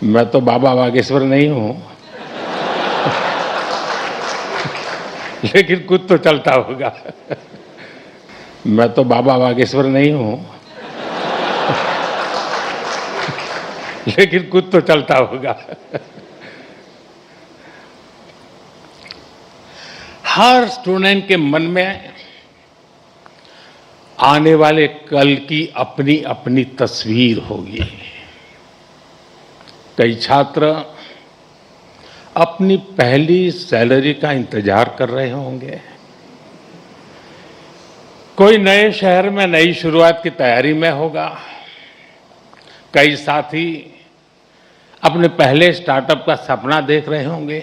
मैं तो बाबा बागेश्वर नहीं हूं, लेकिन कुछ तो चलता होगा। मैं तो बाबा बागेश्वर नहीं हूं, लेकिन कुछ तो चलता होगा। हर स्टूडेंट के मन में आने वाले कल की अपनी अपनी तस्वीर होगी। कई छात्र अपनी पहली सैलरी का इंतजार कर रहे होंगे, कोई नए शहर में नई शुरुआत की तैयारी में होगा, कई साथी अपने पहले स्टार्टअप का सपना देख रहे होंगे,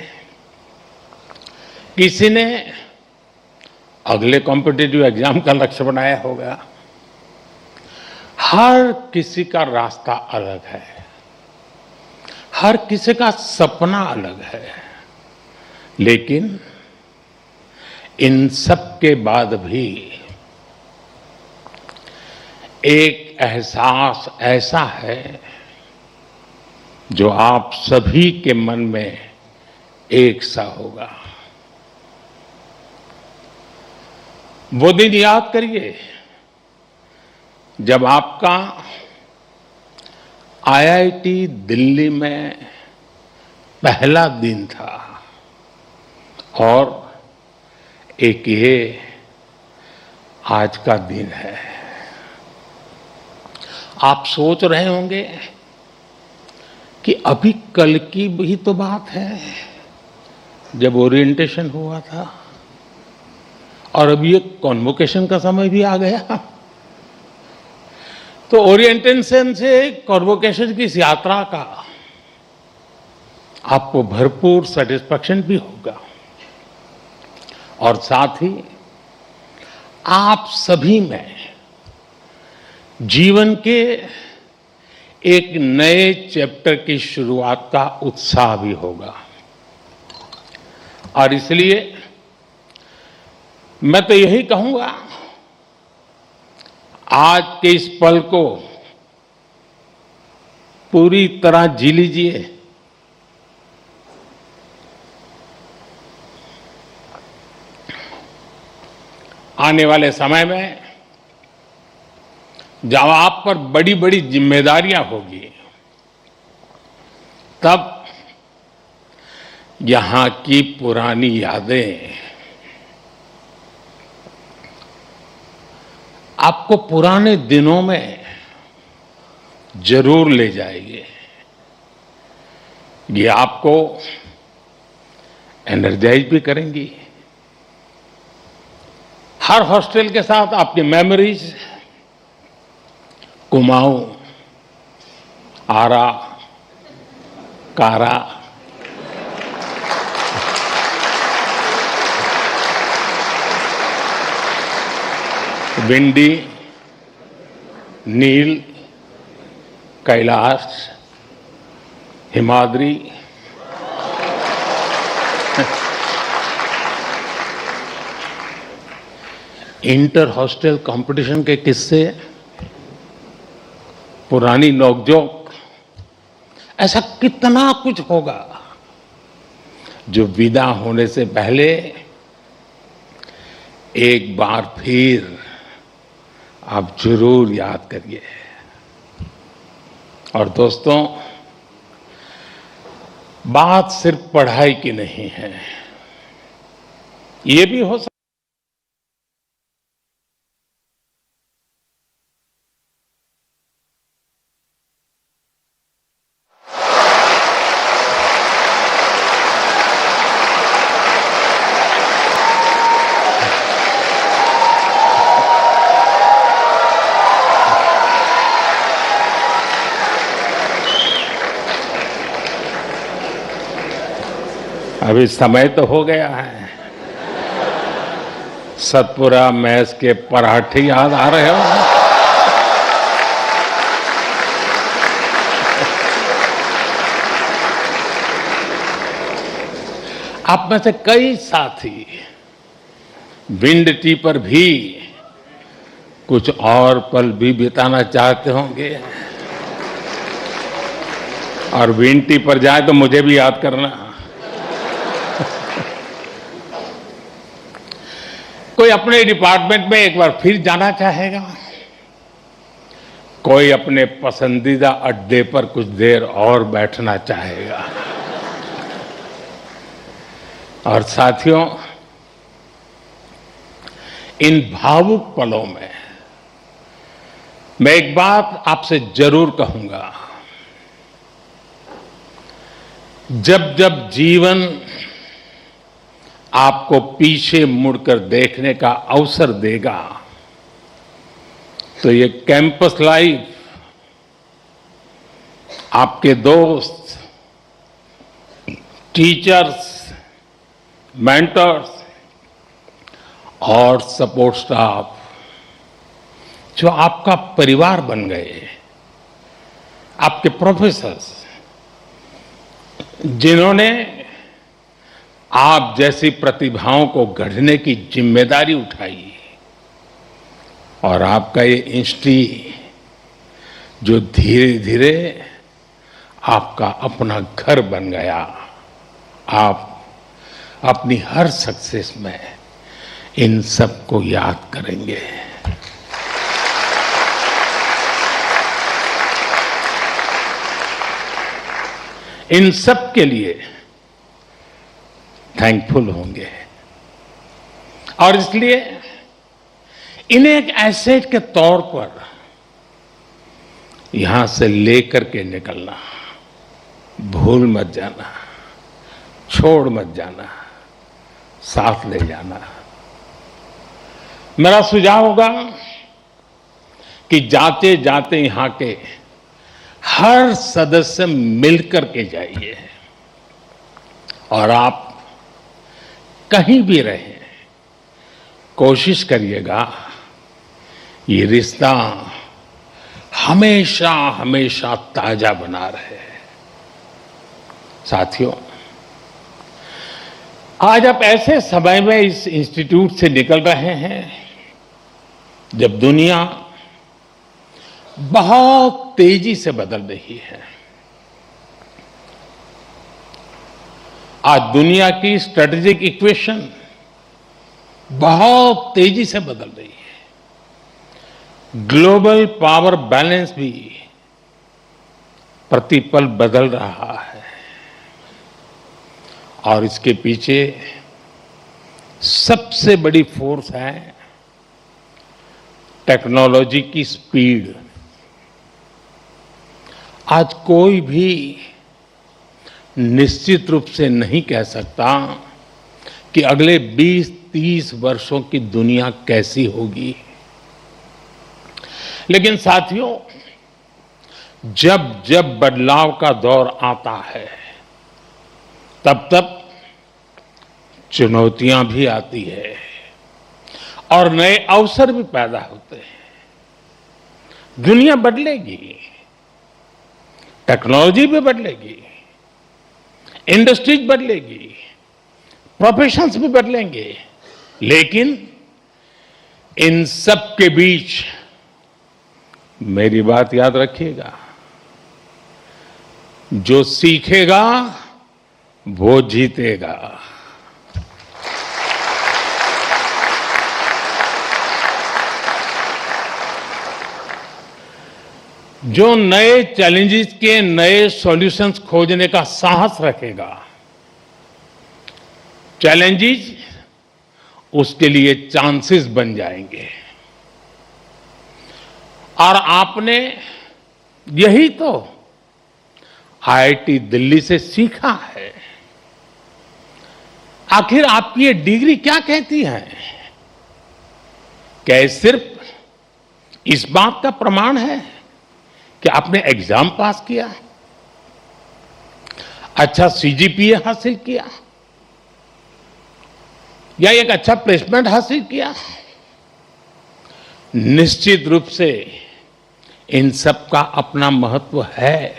किसी ने अगले कॉम्पिटिटिव एग्जाम का लक्ष्य बनाया होगा। हर किसी का रास्ता अलग है, हर किसी का सपना अलग है, लेकिन इन सब के बाद भी एक एहसास ऐसा है जो आप सभी के मन में एक सा होगा। वो दिन याद करिए जब आपका आईआईटी दिल्ली में पहला दिन था और एक ये आज का दिन है। आप सोच रहे होंगे कि अभी कल की भी तो बात है जब ओरिएंटेशन हुआ था और अभी एक कॉन्वोकेशन का समय भी आ गया। तो ओरिएंटेशन से कॉन्वोकेशन की इस यात्रा का आपको भरपूर सेटिस्फैक्शन भी होगा और साथ ही आप सभी में जीवन के एक नए चैप्टर की शुरुआत का उत्साह भी होगा। और इसलिए मैं तो यही कहूंगा, आज के इस पल को पूरी तरह जी लीजिए। आने वाले समय में जब आप पर बड़ी बड़ी जिम्मेदारियां होगी, तब यहां की पुरानी यादें आपको पुराने दिनों में जरूर ले जाएगी। ये आपको एनर्जाइज भी करेंगी। हर हॉस्टल के साथ आपकी memories Kumaon, Ara, Kara, Vindy, Nil, Kailash, Himadri, inter hostel competition के किस्से, पुरानी नोकझोंक, ऐसा कितना कुछ होगा जो विदा होने से पहले एक बार फिर आप जरूर याद करिए। और दोस्तों, बात सिर्फ पढ़ाई की नहीं है, ये भी हो सकता अभी समय तो हो गया है। सतपुरा मैस के पराठे याद आ रहे हो? आप में से कई साथी विंड टी पर भी कुछ और पल भी बिताना चाहते होंगे। और विनती पर जाए तो मुझे भी याद करना। कोई अपने डिपार्टमेंट में एक बार फिर जाना चाहेगा, कोई अपने पसंदीदा अड्डे पर कुछ देर और बैठना चाहेगा। और साथियों, इन भावुक पलों में मैं एक बात आपसे जरूर कहूंगा। जब जब जीवन आपको पीछे मुड़कर देखने का अवसर देगा, तो ये कैंपस लाइफ आपके दोस्त, टीचर्स, मेंटर्स और सपोर्ट स्टाफ जो आपका परिवार बन गए, आपके प्रोफेसर्स जिन्होंने आप जैसी प्रतिभाओं को गढ़ने की जिम्मेदारी उठाई, और आपका ये इंस्टी जो धीरे धीरे आपका अपना घर बन गया। आप अपनी हर सक्सेस में इन सबको याद करेंगे। इन सब के लिए थैंकफुल होंगे, और इसलिए इन्हें एक एसेट के तौर पर यहां से लेकर के निकलना, भूल मत जाना, छोड़ मत जाना, साथ ले जाना। मेरा सुझाव होगा कि जाते जाते यहां के हर सदस्य मिलकर के जाइए, और आप कहीं भी रहें, कोशिश करिएगा ये रिश्ता हमेशा हमेशा ताजा बना रहे। साथियों, आज आप ऐसे समय में इस इंस्टीट्यूट से निकल रहे हैं जब दुनिया बहुत तेजी से बदल रही है। आज दुनिया की स्ट्रेटेजिक इक्वेशन बहुत तेजी से बदल रही है। ग्लोबल पावर बैलेंस भी प्रतिपल बदल रहा है, और इसके पीछे सबसे बड़ी फोर्स है टेक्नोलॉजी की स्पीड। आज कोई भी निश्चित रूप से नहीं कह सकता कि अगले 20-30 वर्षों की दुनिया कैसी होगी। लेकिन साथियों, जब जब बदलाव का दौर आता है, तब तब चुनौतियां भी आती है और नए अवसर भी पैदा होते हैं। दुनिया बदलेगी, टेक्नोलॉजी भी बदलेगी, इंडस्ट्रीज बदलेगी, प्रोफेशंस भी बदलेंगे, लेकिन इन सब के बीच मेरी बात याद रखिएगा, जो सीखेगा वो जीतेगा। जो नए चैलेंजेस के नए सॉल्यूशंस खोजने का साहस रखेगा, चैलेंजेस उसके लिए चांसेस बन जाएंगे। और आपने यही तो आईआईटी दिल्ली से सीखा है। आखिर आपकी ये डिग्री क्या कहती है? क्या ये सिर्फ इस बात का प्रमाण है कि आपने एग्जाम पास किया, अच्छा सीजीपीए हासिल किया, या एक अच्छा प्लेसमेंट हासिल किया? निश्चित रूप से इन सब का अपना महत्व है,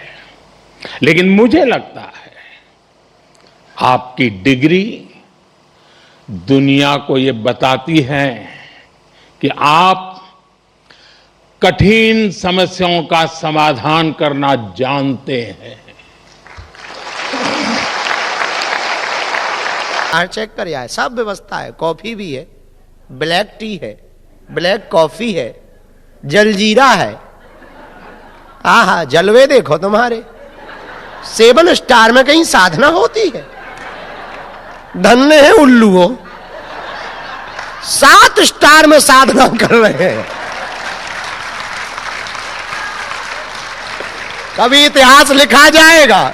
लेकिन मुझे लगता है आपकी डिग्री दुनिया को ये बताती है कि आप कठिन समस्याओं का समाधान करना जानते हैं। चेक कर आए, सब व्यवस्था है, कॉफी भी है, ब्लैक टी है, ब्लैक कॉफी है, जलजीरा है। आहा, जलवे देखो तुम्हारे। 7 स्टार में कहीं साधना होती है? धन्य है उल्लुओ, 7 स्टार में साधना कर रहे हैं। कभी इतिहास लिखा जाएगा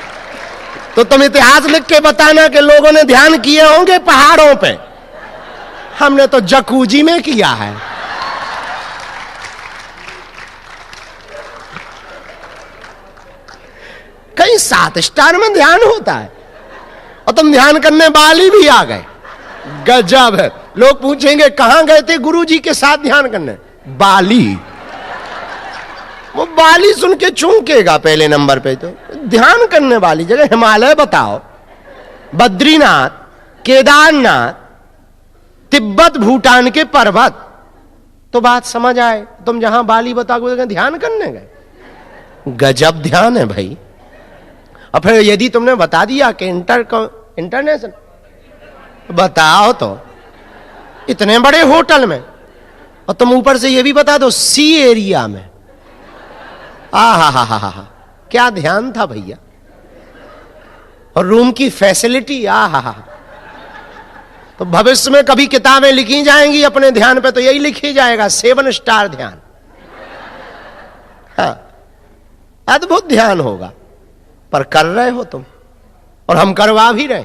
तो तुम इतिहास लिख के बताना कि लोगों ने ध्यान किए होंगे पहाड़ों पे, हमने तो जकूजी में किया है। कहीं 7 स्टार में ध्यान होता है और तुम ध्यान करने वाली भी आ गए। गजब है। लोग पूछेंगे कहां गए थे गुरुजी के साथ ध्यान करने? बाली। वो बाली सुन के चूकेगा पहले नंबर पे। तो ध्यान करने वाली जगह हिमालय बताओ, बद्रीनाथ, केदारनाथ, तिब्बत, भूटान के पर्वत, तो बात समझ आए। तुम जहां बाली बताओगे ध्यान करने गए, गजब ध्यान है भाई। और फिर यदि तुमने बता दिया कि इंटरनेशनल, बताओ तो इतने बड़े होटल में, और तुम ऊपर से ये भी बता दो सी एरिया में, हा, क्या ध्यान था भैया। और रूम की फैसिलिटी, हा। तो भविष्य में कभी किताबें लिखी जाएंगी अपने ध्यान पे तो यही लिखी जाएगा 7 स्टार ध्यान। हाँ, अद्भुत ध्यान होगा। पर कर रहे हो तुम, और हम करवा भी रहे।